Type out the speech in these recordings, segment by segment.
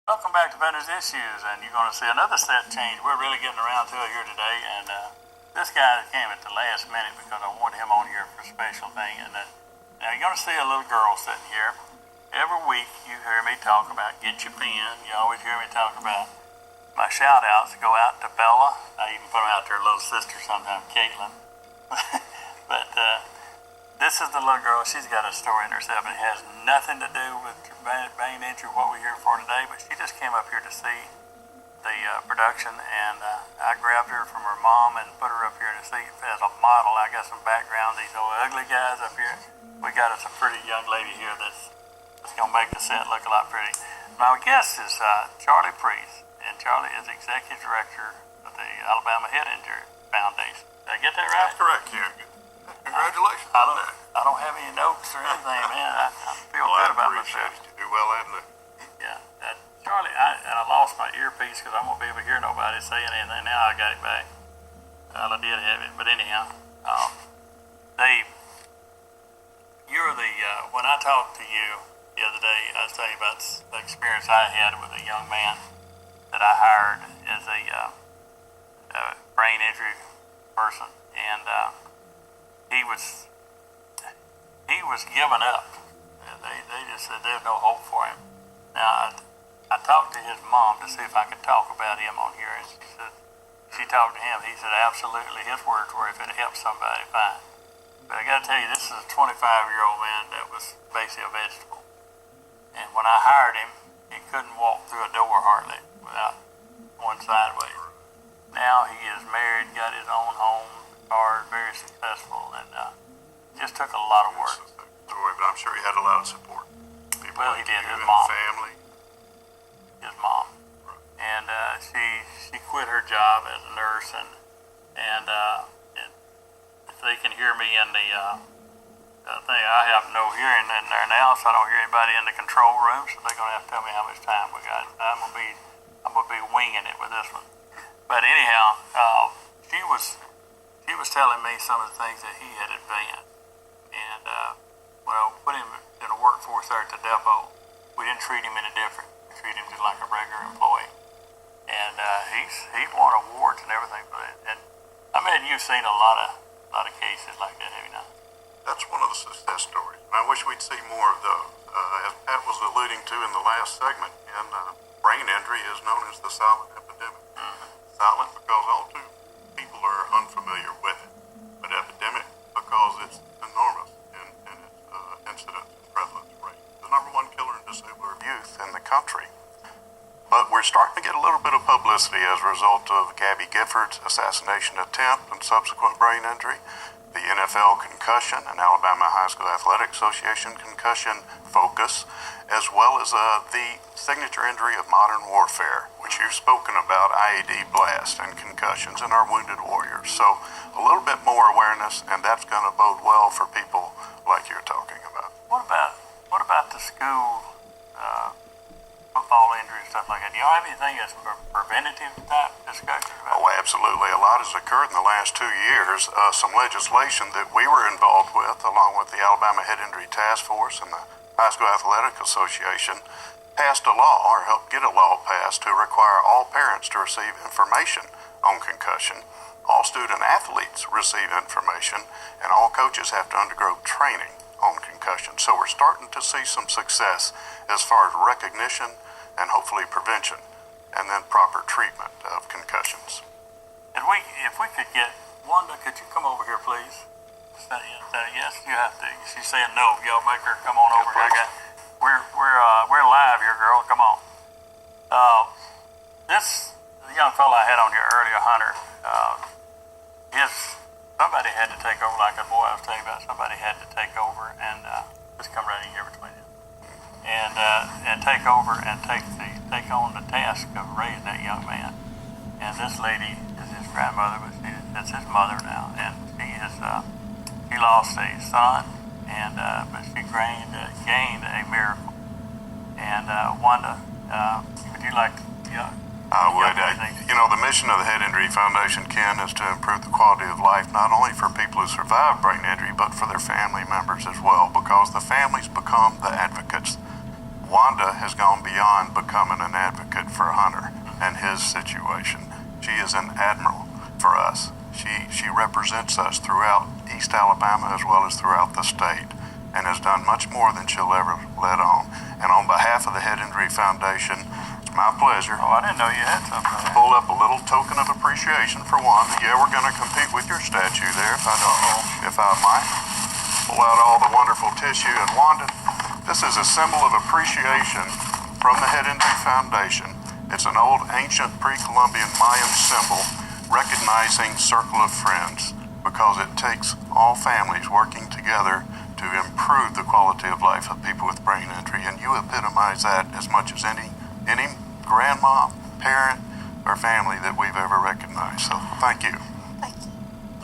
Welcome back to Veterans Issues, and you're going to see another set change. We're really getting around to it here today, and this guy came at the last minute because I wanted him on here for a special thing. And now you're going to see a little girl sitting here. Every week you hear me talk about get your pen. You always hear me talk about my shout-outs go out to Bella. I even put them out to her little sister sometimes, Caitlin. But this is the little girl. She's got a story in herself, and it has nothing to do with brain injury, what we're here for today, but she just came up here to see the production, and I grabbed her from her mom and put her up here to see as a model. I got some background, these old ugly guys up here. We got us a pretty young lady here that's going to make the set look a lot pretty. My guest is Charlie Priest, and Charlie is Executive Director of the Alabama Head Injury Foundation. Did I get that right? That's correct, Ken. Congratulations. I don't have any notes or anything, man. I feel good about myself. You do well, Adley. Yeah. Charlie, I lost my earpiece because I won't be able to hear nobody saying anything. Now I got it back. Well, I did have it. But anyhow, you're the, when I talked to you the other day, I was telling you about the experience I had with a young man that I hired as a brain injury person. And he was giving up. They just said there's no hope for him. Now, I talked to his mom to see if I could talk about him on here, and she talked to him. He said absolutely, his words were, if it helps somebody, fine. But I got to tell you, this is a 25-year-old man that was basically a vegetable. And when I hired him, he couldn't walk through a door hardly without going sideways. Now he is married, got his own home, car, very successful, and just took a lot of work. But I'm sure he had a lot of support. People Well, like he did. you His and mom. family. His mom. And she quit her job as a nurse, and if they can hear me in the thing, I have no hearing in there now, so I don't hear anybody in the control room. So they're gonna have to tell me how much time we got. I'm gonna be winging it with this one. But anyhow, she was telling me some of the things that he had advanced, and when I put him in the workforce there at the depot, we didn't treat him any different. We treated him just like a regular employee. And he's won awards and everything for it. And I mean, you've seen a lot of cases like that, have you not? That's one of the success stories. And I wish we'd see more of those. As Pat was alluding to in the last segment, brain injury is known as the silent epidemic. Silent because all too people are unfamiliar with it, but epidemic because it's enormous in its incidence and prevalence rate. The number one killer and disabler of youth in the country. But we're starting to get a little bit of publicity as a result of Gabby Gifford's assassination attempt and subsequent brain injury, the NFL concussion and Alabama High School Athletic Association concussion focus, as well as the signature injury of modern warfare, which you've spoken about, IED blast and concussions in our wounded warriors. So a little bit more awareness, and that's going to bode well for people like you're talking about. What about the school football injury and stuff like that? Do y'all have anything that's preventative type discussion about? Oh, absolutely. A lot has occurred in the last 2 years. Some legislation that we were involved with, along with the Alabama Head Injury Task Force and the High School Athletic Association, passed a law, or helped get a law passed, to require all parents to receive information on concussion. All student athletes receive information, and all coaches have to undergo training on concussion. So we're starting to see some success as far as recognition and hopefully prevention, and then proper treatment of concussions. If we could get Wanda, could you come over here, please? Yes, you have to. She's saying no. Y'all make her come on over here. We're live here, girl. Come on. This young fellow I had on here earlier, Hunter. Somebody had to take over, like the boy I was telling you about. Somebody had to take over and just come right in here between them, and take over and take on the task of raising that young man. And this lady is his grandmother, but that's his mother now, and she lost a son, and but she gained a miracle. And Wanda, would you like to? I would. The mission of the Head Injury Foundation, Ken, is to improve the quality of life not only for people who survive brain injury, but for their family members as well, because the families become the advocates. Wanda has gone beyond becoming an advocate for Hunter and his situation. She is an admiral for us. She represents us throughout East Alabama as well as throughout the state, and has done much more than she'll ever let on. And on behalf of the Head Injury Foundation, it's my pleasure Oh, I didn't know you had something. to pull up a little token of appreciation for Wanda. Yeah, we're going to compete with your statue there, if I might. Pull out all the wonderful tissue. And Wanda, this is a symbol of appreciation from the Head Injury Foundation. It's an old, ancient, pre-Columbian Mayan symbol recognizing Circle of Friends, because it takes all families working together to improve the quality of life of people with brain injury. And you epitomize that as much as any grandma, parent, or family that we've ever recognized. So thank you.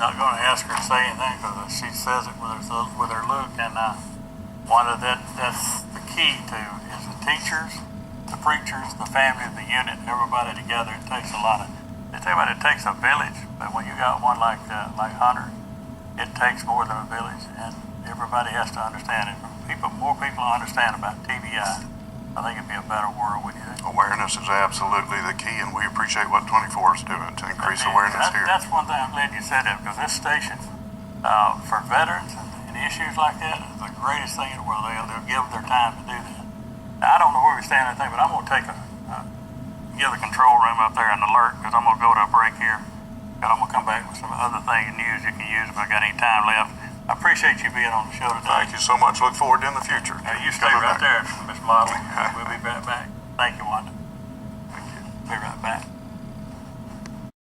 Not going to ask her to say anything because she says it with her look. And one of that's the key to is the teachers, the preachers, the family, the unit, everybody together. It takes a lot of. They tell you it takes a village, but when you got one like Hunter, it takes more than a village, and everybody has to understand it. More people understand about TBI. I think it'd be a better world when you. Awareness is absolutely the key, and we appreciate what 24 is doing to increase awareness here. That's one thing I'm glad you said that, because this station, for veterans and issues like that, is the greatest thing in the world. They'll give their time to do that. Now, I don't know where we stand or anything, but I'm going to take give the control room up there an alert, because I'm going to go to a break here, and I'm going to come back with some other thing and news you can use if I got any time left. I appreciate you being on the show today. Thank you so much. Look forward to in the future. You stay right there, Miss Model. We'll be right back. Thank you, Wanda. Thank you. Be right back.